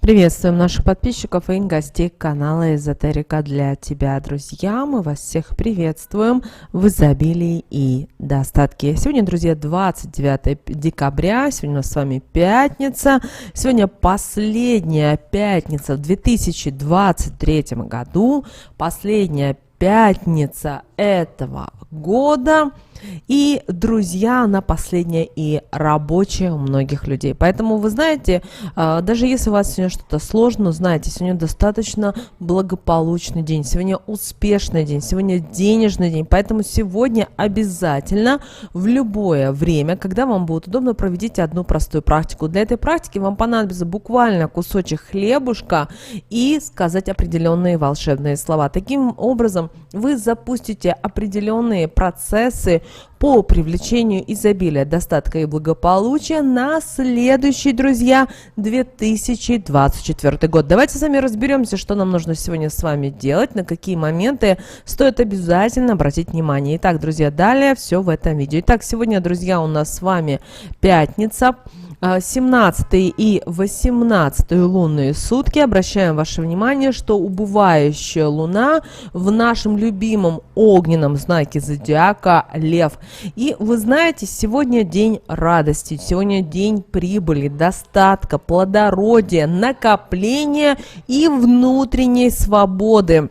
Приветствуем наших подписчиков и гостей канала Эзотерика для тебя, друзья. Мы вас всех приветствуем в изобилии и достатке. Сегодня, друзья, 29 декабря. Сегодня у нас с вами пятница. Сегодня последняя пятница в 2023 году. Последняя пятница этого года. И, друзья, она последняя и рабочая у многих людей. Поэтому, вы знаете, даже если у вас сегодня что-то сложно, знаете, сегодня достаточно благополучный день, сегодня успешный день, сегодня денежный день. Поэтому сегодня обязательно в любое время, когда вам будет удобно, проведите одну простую практику. Для этой практики вам понадобится буквально кусочек хлебушка и сказать определенные волшебные слова. Таким образом, вы запустите определенные процессы по привлечению изобилия, достатка и благополучия на следующий, друзья, 2024 год. Давайте с вами разберемся, что нам нужно сегодня с вами делать, на какие моменты стоит обязательно обратить внимание. Итак, друзья, далее все в этом видео. Итак, сегодня, друзья, у нас с вами пятница. 17 и 18 лунные сутки. Обращаем ваше внимание, что убывающая луна в нашем любимом огненном знаке зодиака Лев. И вы знаете, сегодня день радости, сегодня день прибыли, достатка, плодородия, накопления и внутренней свободы.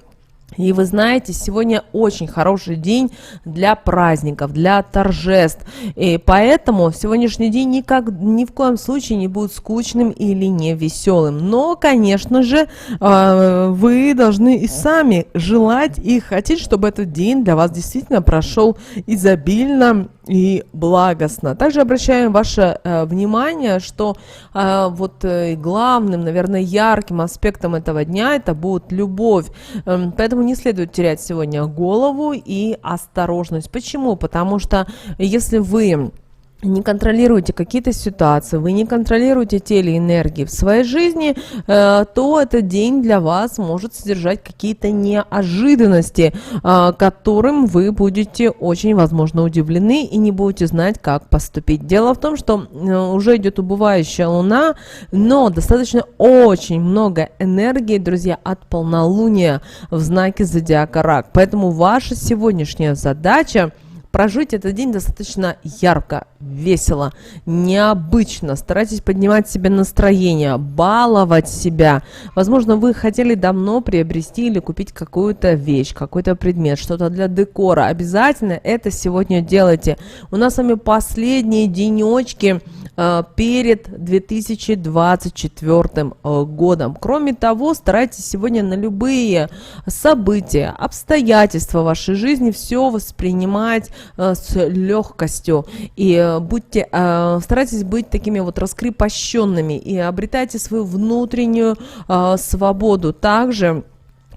И вы знаете, сегодня очень хороший день для праздников, для торжеств. И поэтому сегодняшний день ни в коем случае не будет скучным или невеселым. Но, конечно же, вы должны и сами желать и хотеть, чтобы этот день для вас действительно прошел изобильно и благостно. Также обращаем ваше внимание, что главным, наверное, ярким аспектом этого дня это будет любовь. Поэтому не следует терять сегодня голову и осторожность. Почему? Потому что если вы не контролируете какие-то ситуации, вы не контролируете те или энергии в своей жизни, то этот день для вас может содержать какие-то неожиданности, которым вы будете очень, возможно, удивлены и не будете знать, как поступить. Дело в том, что уже идет убывающая луна, но достаточно очень много энергии, друзья, от полнолуния в знаке зодиака Рак. Поэтому ваша сегодняшняя задача прожить этот день достаточно ярко, весело, необычно. Старайтесь поднимать себе настроение, баловать себя. Возможно, вы хотели давно приобрести или купить какую-то вещь, какой-то предмет, что-то для декора. Обязательно это сегодня делайте. У нас с вами последние денечки перед 2024 годом. Кроме того, старайтесь сегодня на любые события, обстоятельства вашей жизни все воспринимать с легкостью и старайтесь быть такими вот раскрепощенными и обретайте свою внутреннюю свободу. Также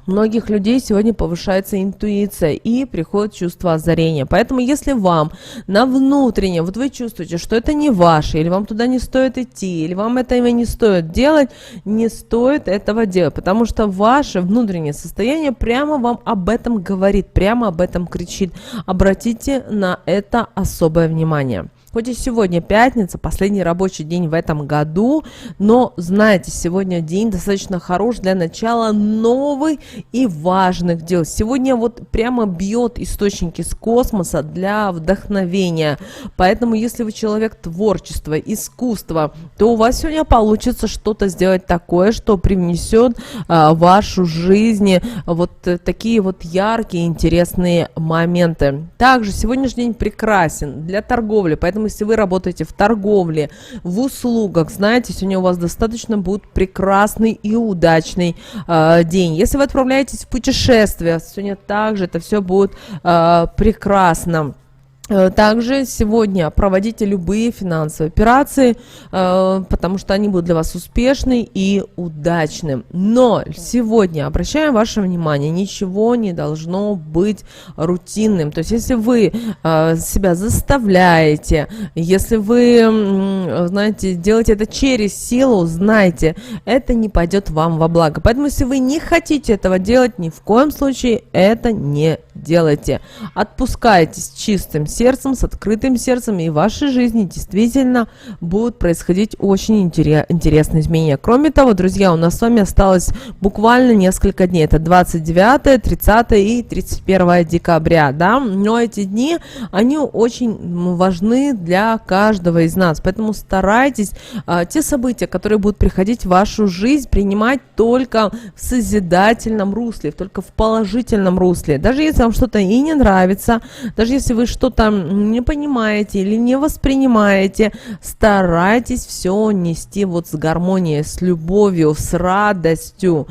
многих людей сегодня повышается интуиция и приходит чувство озарения. Поэтому, если вам на внутреннем, вот вы чувствуете, что это не ваше, или вам туда не стоит идти, или вам этого не стоит делать, не стоит этого делать, потому что ваше внутреннее состояние прямо вам об этом говорит, прямо об этом кричит. Обратите на это особое внимание. Хоть и сегодня пятница, последний рабочий день в этом году, но, знаете, сегодня день достаточно хорош для начала новых и важных дел. Сегодня вот прямо бьет источники с космоса для вдохновения. Поэтому, если вы человек творчества, искусства, то у вас сегодня получится что-то сделать такое, что привнесет в вашу жизнь вот такие вот яркие, интересные моменты. Также сегодняшний день прекрасен для торговли, поэтому если вы работаете в торговле, в услугах, знаете, сегодня у вас достаточно будет прекрасный и удачный день. Если вы отправляетесь в путешествие, сегодня также это все будет прекрасно. Также сегодня проводите любые финансовые операции, потому что они будут для вас успешны и удачны. Но сегодня, обращаем ваше внимание, ничего не должно быть рутинным. То есть, если вы себя заставляете, если вы, знаете, делаете это через силу, знайте, это не пойдет вам во благо. Поэтому, если вы не хотите этого делать, ни в коем случае это не делайте. Отпускайте с чистым сердцем, с открытым сердцем, и в вашей жизни действительно будут происходить очень интересные изменения. Кроме того, друзья, у нас с вами осталось буквально несколько дней. Это 29, 30 и 31 декабря, да, но эти дни, они очень важны для каждого из нас, поэтому старайтесь те события, которые будут приходить в вашу жизнь, принимать только в созидательном русле, только в положительном русле. Даже если вам что-то и не нравится, даже если вы что-то не понимаете или не воспринимаете, старайтесь все нести вот с гармонией, с любовью, с радостью.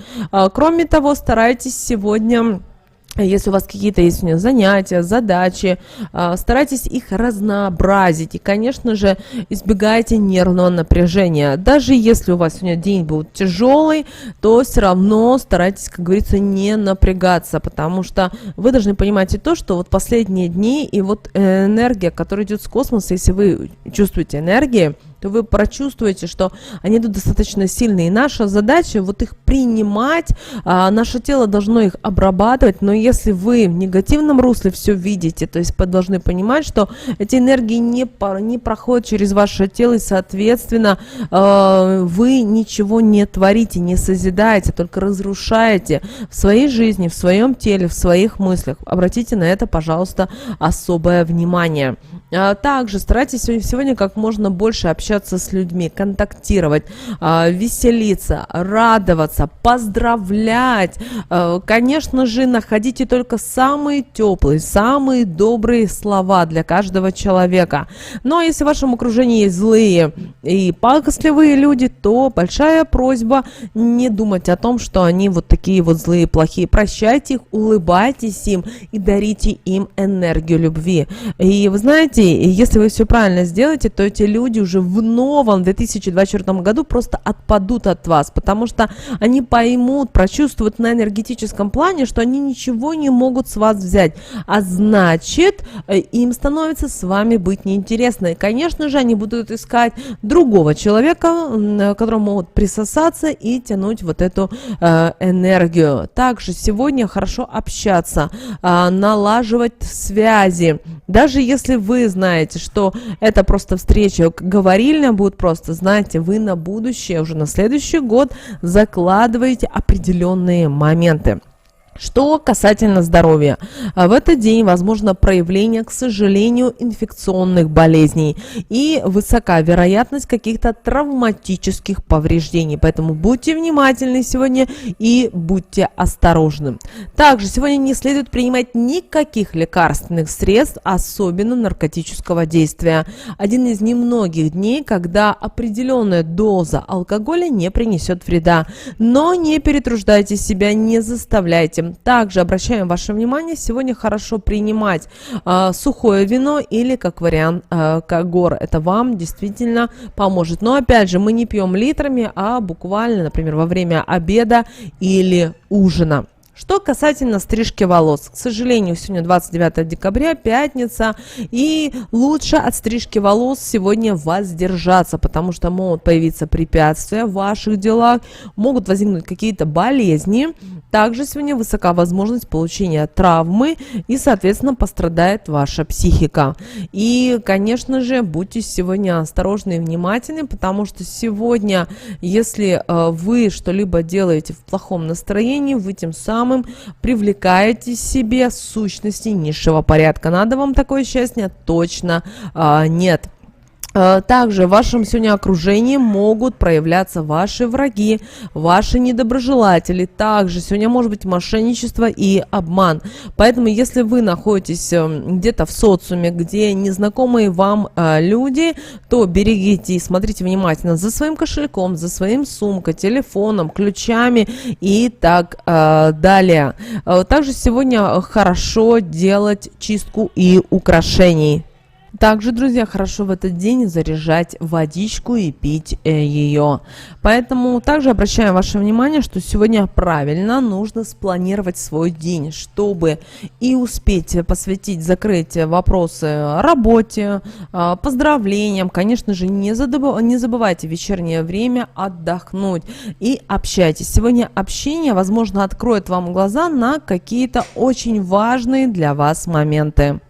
Кроме того, старайтесь сегодня, если у вас какие-то есть занятия, задачи, старайтесь их разнообразить. И, конечно же, избегайте нервного напряжения. Даже если у вас сегодня день будет тяжелый, то все равно старайтесь, как говорится, не напрягаться, потому что вы должны понимать и то, что вот последние дни и вот энергия, которая идет с космоса, если вы чувствуете энергии, то вы прочувствуете, что они идут достаточно сильные. И наша задача вот их принимать, наше тело должно их обрабатывать, но если вы в негативном русле все видите, то есть вы должны понимать, что эти энергии не проходят через ваше тело, и, соответственно, вы ничего не творите, не созидаете, только разрушаете в своей жизни, в своем теле, в своих мыслях. Обратите на это, пожалуйста, особое внимание. Также старайтесь сегодня как можно больше общаться с людьми, контактировать, веселиться, радоваться, поздравлять. Конечно же, находите только самые теплые, самые добрые слова для каждого человека. Но если в вашем окружении есть злые и пакостливые люди, то большая просьба не думать о том, что они вот такие вот злые, плохие. Прощайте их, улыбайтесь им и дарите им энергию любви. И вы знаете, если вы все правильно сделаете, то эти люди уже в новом 2024 году просто отпадут от вас, потому что они поймут, прочувствуют на энергетическом плане, что они ничего не могут с вас взять, а значит, им становится с вами быть неинтересно. И, конечно же, они будут искать другого человека, к которому могут присосаться и тянуть вот эту энергию. Также сегодня хорошо общаться, налаживать связи. Даже если вы знаете, что это просто встреча говорильная будет, просто знаете, вы на будущее, уже на следующий год закладываете определенные моменты. Что касательно здоровья, в этот день возможно проявление, к сожалению, инфекционных болезней и высока вероятность каких-то травматических повреждений, поэтому будьте внимательны сегодня и будьте осторожны. Также сегодня не следует принимать никаких лекарственных средств, особенно наркотического действия. Один из немногих дней, когда определенная доза алкоголя не принесет вреда, но не перетруждайте себя, не заставляйте. Также обращаем ваше внимание, сегодня хорошо принимать сухое вино или, как вариант, когор. Это вам действительно поможет. Но опять же, мы не пьем литрами, а буквально, например, во время обеда или ужина. Что касательно стрижки волос, к сожалению, сегодня 29 декабря, пятница, и лучше от стрижки волос сегодня воздержаться, потому что могут появиться препятствия в ваших делах, могут возникнуть какие-то болезни. Также сегодня высока возможность получения травмы и, соответственно, пострадает ваша психика. И, конечно же, будьте сегодня осторожны и внимательны, потому что сегодня, если вы что-либо делаете в плохом настроении, вы тем самым привлекаете себе сущности низшего порядка. Надо вам такое счастье? Точно нет. Также в вашем сегодня окружении могут проявляться ваши враги, ваши недоброжелатели. Также сегодня может быть мошенничество и обман. Поэтому, если вы находитесь где-то в социуме, где незнакомые вам люди, то берегите и смотрите внимательно за своим кошельком, за своим сумкой, телефоном, ключами и так далее. Также сегодня хорошо делать чистку и украшений. Также, друзья, хорошо в этот день заряжать водичку и пить ее. Поэтому также обращаем ваше внимание, что сегодня правильно нужно спланировать свой день, чтобы и успеть посвятить, закрыть вопросы работе, поздравлениям. Конечно же, не забывайте в вечернее время отдохнуть и общайтесь. Сегодня общение, возможно, откроет вам глаза на какие-то очень важные для вас моменты.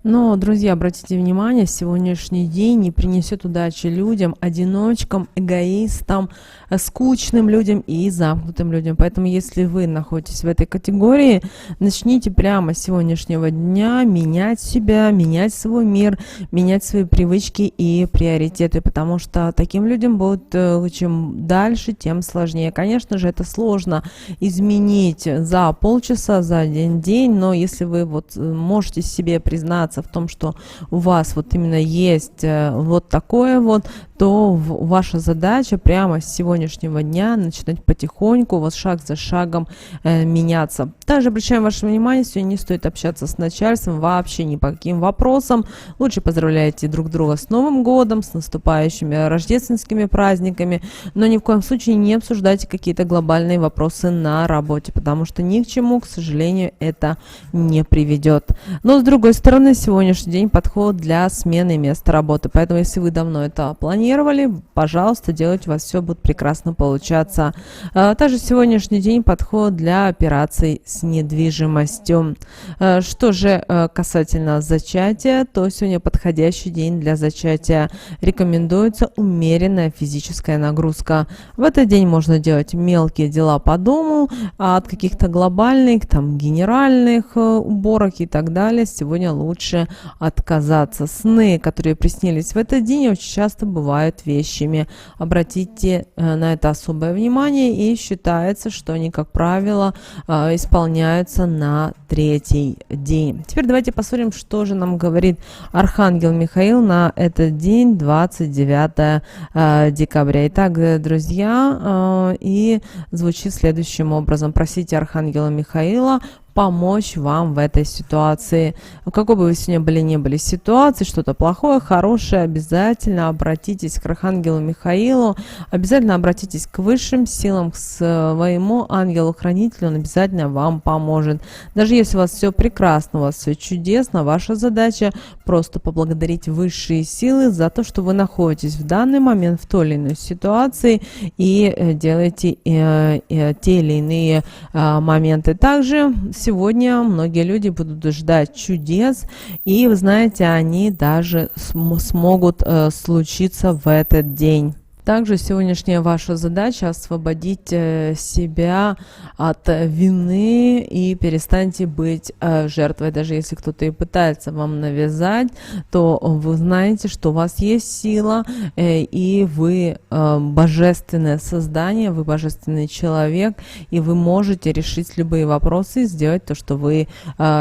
Но, друзья, обратите внимание, сегодняшний день не принесет удачи людям, одиночкам, эгоистам, скучным людям и замкнутым людям. Поэтому, если вы находитесь в этой категории, начните прямо с сегодняшнего дня менять себя, менять свой мир, менять свои привычки и приоритеты, потому что таким людям будет чем дальше, тем сложнее. Конечно же, это сложно изменить за полчаса, за один день, но если вы вот можете себе признаться в том, что у вас вот именно есть вот такое вот, то ваша задача прямо с сегодняшнего дня начинать потихоньку, у вас шаг за шагом меняться. Также обращаем ваше внимание, сегодня не стоит общаться с начальством вообще ни по каким вопросам. Лучше поздравляйте друг друга с Новым годом, с наступающими рождественскими праздниками, но ни в коем случае не обсуждайте какие-то глобальные вопросы на работе, потому что ни к чему, к сожалению, это не приведет. Но с другой стороны, сегодняшний день подходит для смены места работы, поэтому если вы давно это планировали, пожалуйста, делайте, у вас все будет прекрасно получаться. Также сегодняшний день подходит для операций с недвижимостью. Что же касательно зачатия, то сегодня подходящий день для зачатия. Рекомендуется умеренная физическая нагрузка. В этот день можно делать мелкие дела по дому, а от каких-то глобальных, там, генеральных уборок и так далее сегодня лучше отказаться. Сны, которые приснились в этот день, очень часто бывают вещами. Обратите на это особое внимание, и считается, что они, как правило, исполняются на третий день. Теперь давайте посмотрим, что же нам говорит Архангел Михаил на этот день, 29 декабря. Итак, друзья, и звучит следующим образом. Просите Архангела Михаила помочь вам в этой ситуации. Какой бы вы сегодня не были ситуации, что-то плохое, хорошее, обязательно обратитесь к Архангелу Михаилу, обязательно обратитесь к высшим силам, к своему ангелу-хранителю, он обязательно вам поможет. Даже если у вас все прекрасно, у вас все чудесно, ваша задача просто поблагодарить высшие силы за то, что вы находитесь в данный момент в той или иной ситуации и делаете те или иные моменты. Также сегодня многие люди будут ждать чудес, и, вы знаете, они даже смогут случиться в этот день. Также сегодняшняя ваша задача освободить себя от вины и перестаньте быть жертвой. Даже если кто-то и пытается вам навязать, то вы знаете, что у вас есть сила, и вы божественное создание, вы божественный человек, и вы можете решить любые вопросы и сделать то, что вы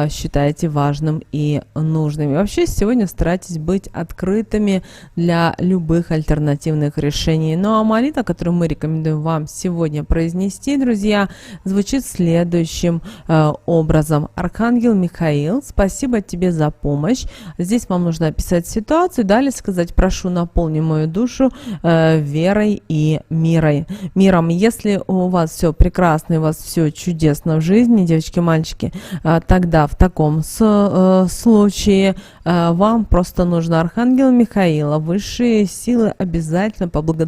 считаете важным и нужным. И вообще сегодня старайтесь быть открытыми для любых альтернативных решений. Ну а молитва, которую мы рекомендуем вам сегодня произнести, друзья, звучит следующим образом. Архангел Михаил, спасибо тебе за помощь. Здесь вам нужно описать ситуацию, далее сказать: прошу, наполни мою душу верой и миром. Если у вас все прекрасно и у вас все чудесно в жизни, девочки, мальчики, тогда в таком случае вам просто нужно Архангела Михаила, высшие силы, обязательно поблагодарить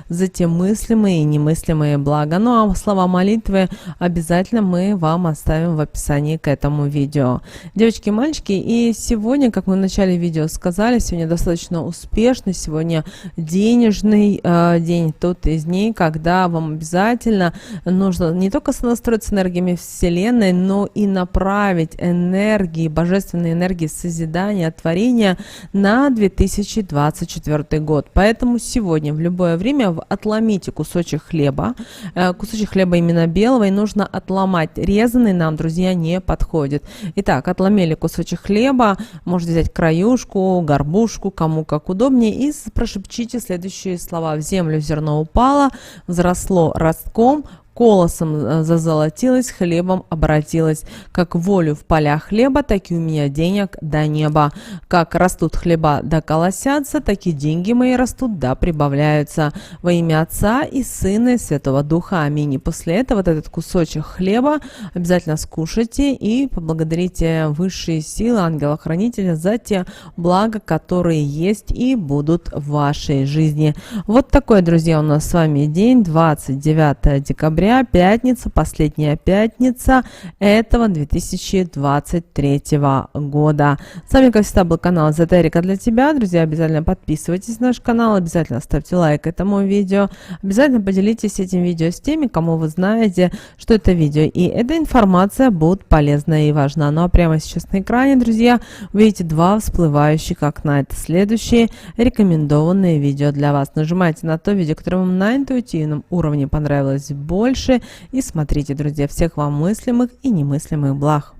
за те мыслимые и немыслимые блага. Ну а слова молитвы обязательно мы вам оставим в описании к этому видео. Девочки и мальчики, и сегодня, как мы в начале видео сказали, сегодня достаточно успешный, сегодня денежный день, тот из дней, когда вам обязательно нужно не только сонастроиться с энергиями Вселенной, но и направить энергии, божественные энергии созидания, творения на 2024 год. Поэтому сегодня в любое время отломите кусочек хлеба именно белого, и нужно отломать. Резанный нам, друзья, не подходит. Итак, отломили кусочек хлеба, можете взять краюшку, горбушку, кому как удобнее, и прошепчите следующие слова: в землю зерно упало, взросло ростком, колосом зазолотилось, хлебом обратилось. Как волю в полях хлеба, так и у меня денег до неба. Как растут хлеба да колосятся, так и деньги мои растут да прибавляются. Во имя Отца и Сына и Святого Духа. Аминь. И после этого вот этот кусочек хлеба обязательно скушайте и поблагодарите высшие силы, ангела-хранителя, за те блага, которые есть и будут в вашей жизни. Вот такой, друзья, у нас с вами день, 29 декабря. ноября, пятница, последняя пятница этого 2023 года. С вами, как всегда, был канал Эзотерика для тебя. Друзья, обязательно подписывайтесь на наш канал, обязательно ставьте лайк этому видео, обязательно поделитесь этим видео с теми, кому вы знаете, что это видео и эта информация будет полезна и важна. Ну а прямо сейчас на экране, друзья, увидите два всплывающих окна. Это следующие рекомендованные видео для вас. Нажимайте на то видео, которое вам на интуитивном уровне понравилось больше, и смотрите, друзья. Всех вам мыслимых и немыслимых благ.